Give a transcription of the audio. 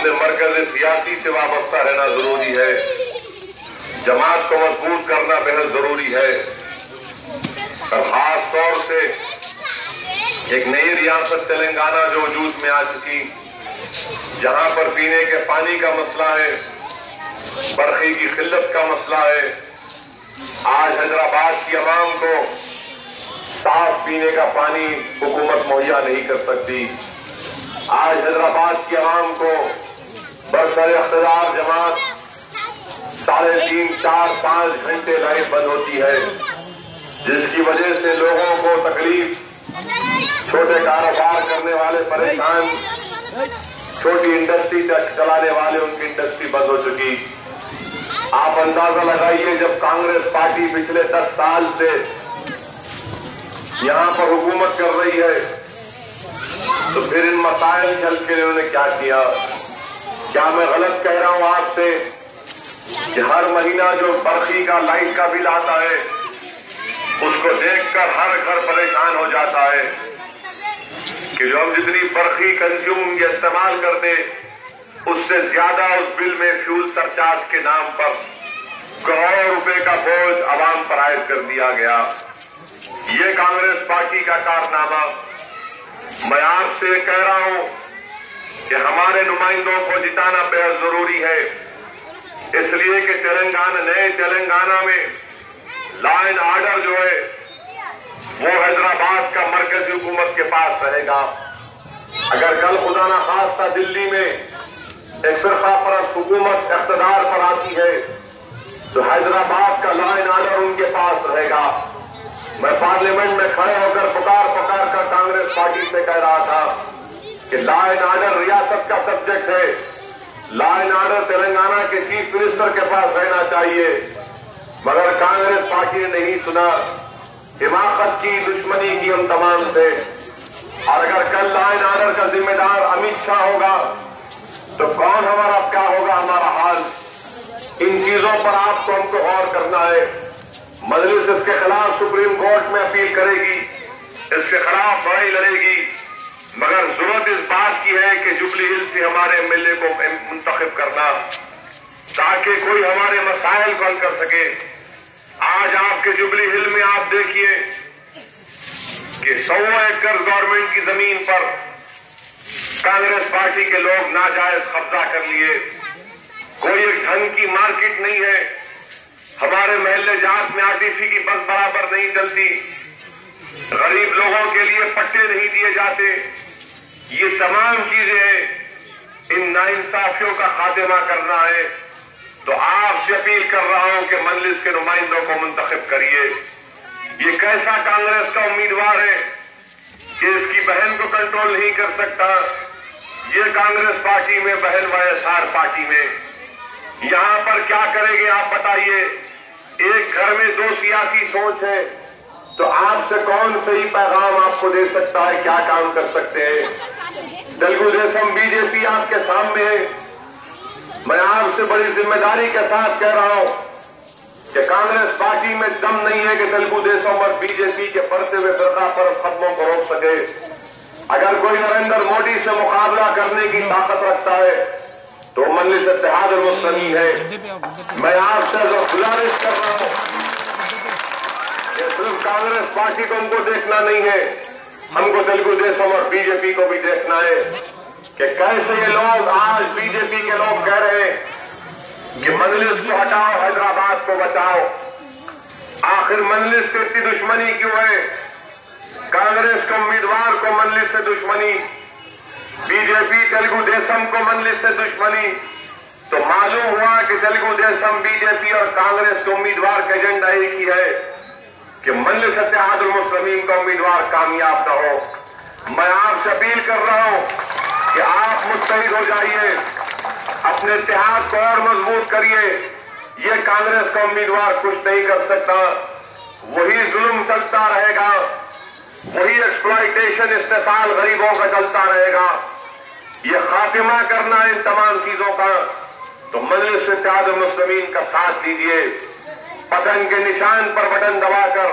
फिर मरकज़ सियासी से वाबस्ता रहना जरूरी है। जमात को मजबूत करना बेहद जरूरी है और खास तौर से एक नई रियासत तेलंगाना जो वजूद में आ चुकी, जहां पर पीने के पानी का मसला है, बरखी की किल्लत का मसला है। आज हैदराबाद की आवाम को साफ पीने का पानी हुकूमत मुहैया नहीं कर सकती। आज हैदराबाद की आवाम को बरसर इख्तियार जमात 3.5, 4, 5 घंटे लाइट बंद होती है, जिसकी वजह से लोगों को तकलीफ, छोटे कारोबार करने वाले परेशान, छोटी इंडस्ट्री चलाने वाले उनकी इंडस्ट्री बंद हो चुकी। आप अंदाजा लगाइए, जब कांग्रेस पार्टी पिछले 10 साल से यहां पर हुकूमत कर रही है, तो फिर इन मसाइल के हल के लिए उन्होंने क्या किया? क्या मैं गलत कह रहा हूं आपसे कि हर महीना जो बरखी का लाइट का बिल आता है, उसको देखकर हर घर परेशान हो जाता है कि जो हम जितनी बरखी कंज्यूम या इस्तेमाल करते, उससे ज्यादा उस बिल में फ्यूल सरचार्ज के नाम पर करोड़ों रुपए का बोझ आवाम पर आयद कर दिया गया। ये कांग्रेस पार्टी का कारनामा। मैं आपसे कह रहा हूं कि हमारे नुमाइंदों को जिताना बेहद जरूरी है, इसलिए कि नए तेलंगाना में लॉ एंड ऑर्डर जो है वो हैदराबाद का मरकजी हुकूमत के पास रहेगा। अगर कल खुदा ना खास्ता दिल्ली में एक फिरका परस्त हुकूमत इख्तियार पर आती है, तो हैदराबाद का लॉ एंड ऑर्डर उनके पास रहेगा। मैं पार्लियामेंट में खड़े होकर पुकार कर कांग्रेस पार्टी से कह रहा था कि लॉ एंड ऑर्डर रियासत का सब्जेक्ट है, लॉ एंड ऑर्डर तेलंगाना के चीफ मिनिस्टर के पास रहना चाहिए, मगर कांग्रेस पार्टी ने नहीं सुना। हिमाकत की, दुश्मनी की हम तमाम से। और अगर कल लॉ एंड ऑर्डर का जिम्मेदार अमित शाह होगा, तो कौन हमारा क्या होगा हमारा हाल? इन चीजों पर आपको हमको गौर करना है। मजलिस इसके खिलाफ सुप्रीम कोर्ट में अपील करेगी, इसके खिलाफ लड़ाई लड़ेगी, मगर जरूरत इस बात की है कि जुबली हिल से हमारे एमएलए को मुंतखब करना, ताकि कोई हमारे मसाइल को हल कर सके। आज आपके जुबली हिल में आप देखिए कि 100 एकड़ गवर्नमेंट की जमीन पर कांग्रेस पार्टी के लोग नाजायज कब्जा कर लिए। कोई एक ढंग की मार्केट नहीं है। हमारे महल्ले जात में आरटीसी की बस बराबर नहीं चलती। गरीब लोगों के लिए पट्टे नहीं दिए जाते। ये तमाम चीजें हैं। इन नाइंसाफियों का खात्मा करना है, तो आपसे अपील कर रहा हूं कि मजलिस के नुमाइंदों को मुंतखब करिए। ये कैसा कांग्रेस का उम्मीदवार है कि इसकी बहन को कंट्रोल नहीं कर सकता? ये कांग्रेस पार्टी में बहन वाईएसआर पार्टी में, यहां पर क्या करेंगे आप बताइए? एक घर में 2 सियासी सोच है, तो आपसे कौन सही पैगाम आपको दे सकता है? क्या काम कर सकते हैं? तेलुगु देशम बीजेपी आपके सामने है। मैं आपसे बड़ी जिम्मेदारी के साथ कह रहा हूं कि कांग्रेस पार्टी में दम नहीं है कि तेलुगु देशम और बीजेपी के बढ़ते हुए फिरका परस्त खत्मों को रोक सके। अगर कोई नरेंद्र मोदी से मुकाबला करने की ताकत रखता है, तो मजलिस इत्तेहाद मुस्लिमीन है। मैं आपसे जो गुजारिश कर रहा हूं कि सिर्फ कांग्रेस पार्टी को हमको देखना नहीं है, हमको तेलुगु देशम और बीजेपी को भी देखना है कि कैसे ये लोग, आज बीजेपी के लोग कह रहे हैं कि मजलिस को हटाओ, हैदराबाद को बचाओ। आखिर मजलिस से इतनी दुश्मनी क्यों है? कांग्रेस के उम्मीदवार को मजलिस से दुश्मनी, बीजेपी तेलुगु देशम को मजलिस से दुश्मनी। तो मालूम हुआ कि तेलुगु देशम, बीजेपी और कांग्रेस के उम्मीदवार का एजेंडा एक ही है कि मजलिस इत्तेहाद मुस्लिमीन का उम्मीदवार कामयाब न हो। मैं आपसे अपील कर रहा हूं कि आप मुस्तैद हो जाइए, अपने इत्तेहाद को और मजबूत करिए। ये कांग्रेस का उम्मीदवार कुछ नहीं कर सकता, वही जुल्म चलता रहेगा, वही एक्सप्लॉयटेशन, इस्तेसाल गरीबों का चलता रहेगा। ये खात्मा करना है इन तमाम चीजों का, तो मजलिस इत्तेहाद मुस्लिमीन का साथ दीजिए। पतन के निशान पर बटन दबाकर